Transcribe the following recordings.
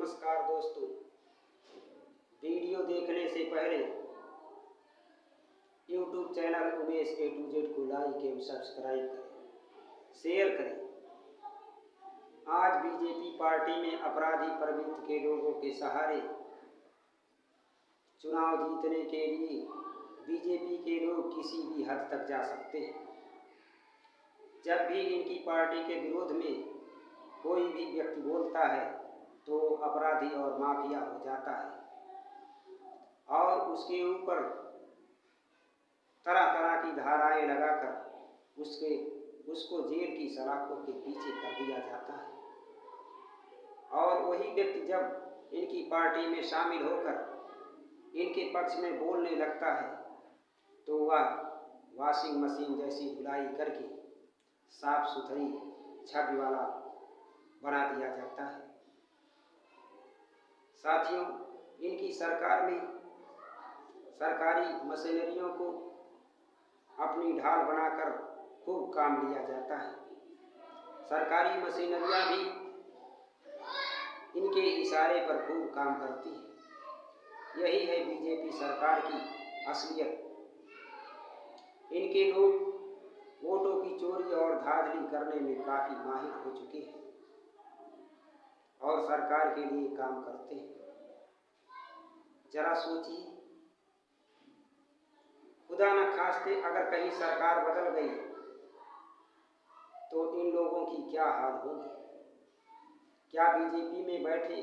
नमस्कार दोस्तों। वीडियो देखने से पहले YouTube channel Umesh A to Z को लाइक एवं सब्सक्राइब करें, शेयर करें। आज बीजेपी पार्टी में अपराधी प्रवृत्ति के लोगों के सहारे चुनाव जीतने के लिए बीजेपी के लोग किसी भी हद तक जा सकते हैं। जब भी इनकी पार्टी के विरोध में कोई भी व्यक्ति बोलता है तो अपराधी और माफिया हो जाता है और उसके ऊपर तरह तरह की धाराएं लगाकर उसको जेल की सलाखों के पीछे कर दिया जाता है। और वही व्यक्ति जब इनकी पार्टी में शामिल होकर इनके पक्ष में बोलने लगता है तो वह वॉशिंग मशीन जैसी धुलाई करके साफ सुथरी छवि वाला बना दिया जाता है। साथियों, इनकी सरकार में सरकारी मशीनरियों को अपनी ढाल बनाकर खूब काम लिया जाता है। सरकारी मशीनरियां भी इनके इशारे पर खूब काम करती है। यही है बीजेपी सरकार की असलियत। इनके लोग वोटों की चोरी और धांधली करने में काफी माहिर हो चुके हैं और सरकार के लिए काम करते हैं। जरा सोचिए, खुदा न खास्ते अगर कहीं सरकार बदल गई तो इन लोगों की क्या हाल होगी। क्या बीजेपी में बैठे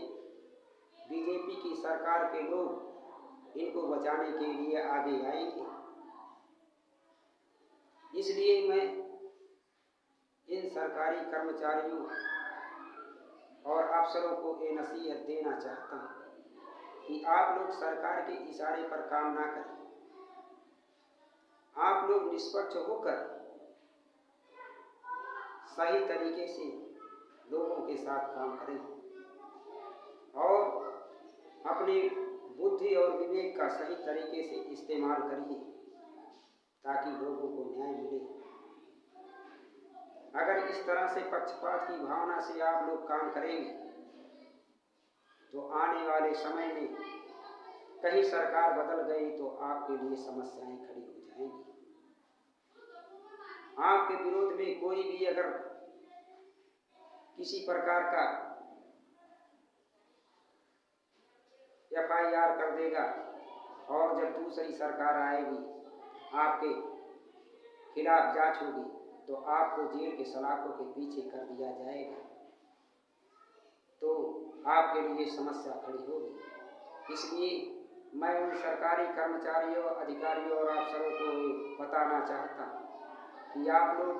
बीजेपी की सरकार के लोग इनको बचाने के लिए आगे आएंगे। इसलिए मैं इन सरकारी कर्मचारियों और अफसरों को ये नसीहत देना चाहता हूँ कि आप लोग सरकार के इशारे पर काम ना करें। आप लोग निष्पक्ष होकर सही तरीके से लोगों के साथ काम करें और अपने बुद्धि और विवेक का सही तरीके से इस्तेमाल करिए ताकि लोगों को न्याय मिले। अगर इस तरह से पक्षपात की भावना से आप लोग काम करेंगे तो आने वाले समय में कहीं सरकार बदल गई तो आपके लिए समस्याएं खड़ी हो जाएंगी। आपके विरोध में कोई भी अगर किसी प्रकार का FIR कर देगा और जब दूसरी सरकार आएगी आपके खिलाफ जांच होगी तो आपको जेल के सलाखों के पीछे कर दिया जाएगा, तो आपके लिए समस्या खड़ी होगी। इसलिए मैं उन सरकारी कर्मचारियों, अधिकारियों और अफसरों को बताना चाहता हूँ कि आप लोग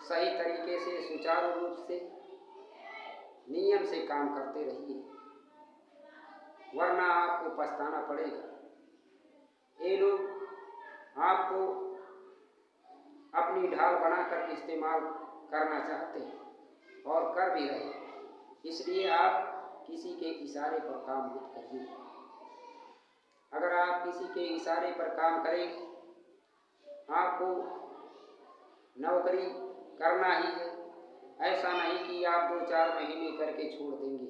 सही तरीके से सुचारू रूप से नियम से काम करते रहिए, वरना आपको पछताना पड़ेगा। ये लोग आपको अपनी ढाल बनाकर इस्तेमाल करना चाहते हैं और कर भी रहे हैं। इसलिए आप किसी के इशारे पर काम मत करिए। अगर आप किसी के इशारे पर काम करेंगे, आपको नौकरी करना ही है। ऐसा नहीं कि आप 2-4 महीने करके छोड़ देंगे,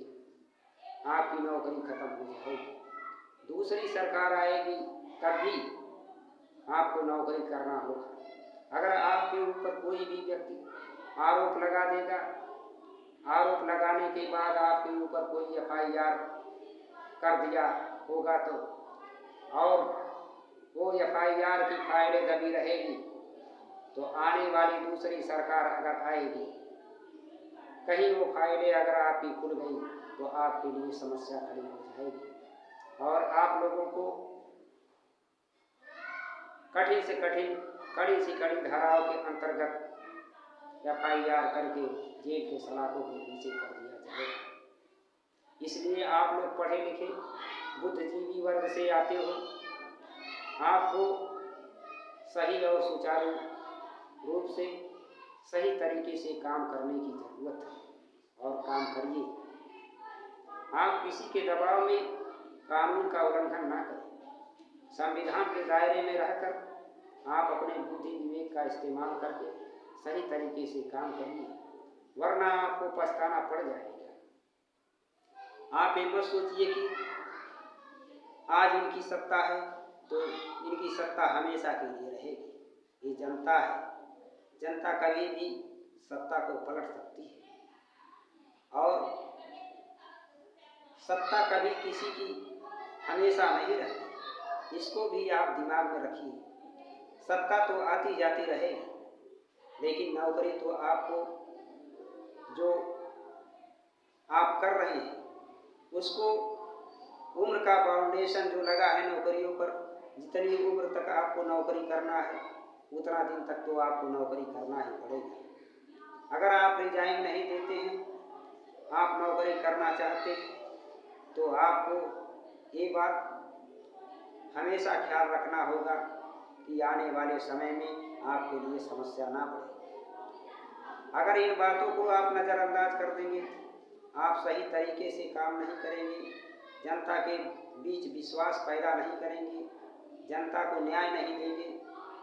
आपकी नौकरी खत्म हो जाएगी। दूसरी सरकार आएगी तब भी आपको नौकरी करना होगा। अगर आपके ऊपर कोई भी व्यक्ति आरोप लगा देगा, आरोप लगाने के बाद आपके ऊपर कोई FIR कर दिया होगा तो और वो FIR की फाइलें दबी रहेगी तो आने वाली दूसरी सरकार अगर आएगी, कहीं वो फाइलें अगर आपकी खुल गई तो आपके लिए समस्या खड़ी हो जाएगी और आप लोगों को कठिन से कठिन, कड़ी से कड़ी धाराओं के अंतर्गत FIR करके जेल के सलाखों के पीछे कर दिया जाएगा। इसलिए आप लोग पढ़े लिखे बुद्धिजीवी वर्ग से आते हो, आपको सही और सुचारू रूप से सही तरीके से काम करने की जरूरत है और काम करिए। आप किसी के दबाव में कानून का उल्लंघन ना करें। संविधान के दायरे में रहकर आप अपने बुद्धि विवेक का इस्तेमाल करके सही तरीके से काम करिए, वरना आपको पछताना पड़ जाएगा। आप ये मत सोचिए कि आज इनकी सत्ता है तो इनकी सत्ता हमेशा के लिए रहेगी। ये जनता है, जनता कभी भी सत्ता को पलट सकती है और सत्ता कभी किसी की हमेशा नहीं रहती। इसको भी आप दिमाग में रखिए। सत्ता तो आती जाती रहेगी, लेकिन नौकरी तो आपको जो आप कर रहे हैं उसको उम्र का फाउंडेशन जो लगा है नौकरियों पर, जितनी उम्र तक आपको नौकरी करना है उतना दिन तक तो आपको नौकरी करना ही पड़ेगा। अगर आप रिजाइन नहीं देते हैं, आप नौकरी करना चाहते हैं, तो आपको ये बात हमेशा ख्याल रखना होगा कि आने वाले समय में आपके लिए समस्या ना बढ़े। अगर इन बातों को आप नज़रअंदाज कर देंगे, आप सही तरीके से काम नहीं करेंगे, जनता के बीच विश्वास पैदा नहीं करेंगे, जनता को न्याय नहीं देंगे,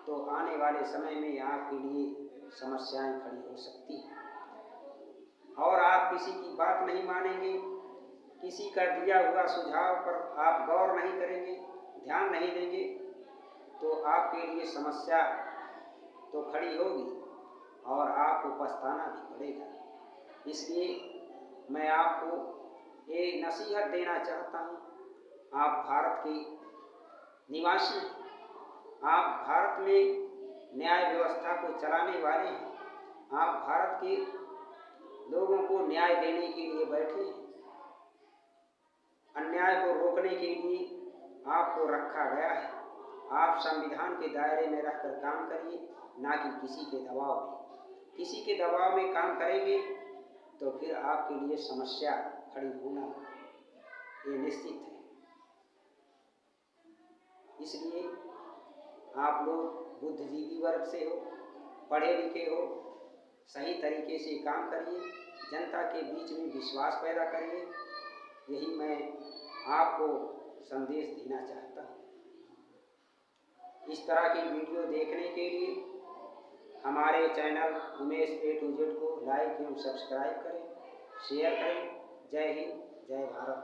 तो आने वाले समय में आपके लिए समस्याएं खड़ी हो सकती हैं और आप किसी की बात नहीं मानेंगे, किसी का दिया हुआ सुझाव पर आप गौर नहीं करेंगे, ध्यान नहीं देंगे, तो आपके लिए समस्या तो खड़ी होगी और आपको पछताना भी पड़ेगा। इसलिए मैं आपको एक नसीहत देना चाहता हूँ। आप भारत के निवासी हैं, आप भारत में न्याय व्यवस्था को चलाने वाले हैं, आप भारत के लोगों को न्याय देने के लिए बैठे हैं। अन्याय को रोकने के लिए आपको रखा गया है। आप संविधान के दायरे में रहकर काम करिए, ना कि किसी के दबाव में। किसी के दबाव में काम करेंगे तो फिर आपके लिए समस्या खड़ी होना ये निश्चित है। इसलिए आप लोग बुद्धिजीवी वर्ग से हो, पढ़े लिखे हो, सही तरीके से काम करिए, जनता के बीच में विश्वास पैदा करिए। यही मैं आपको संदेश देना चाहता हूँ। इस तरह की वीडियो देखने के लिए हमारे channel Umesh A to Z को लाइक एवं सब्सक्राइब करें, शेयर करें। जय हिंद, जय भारत।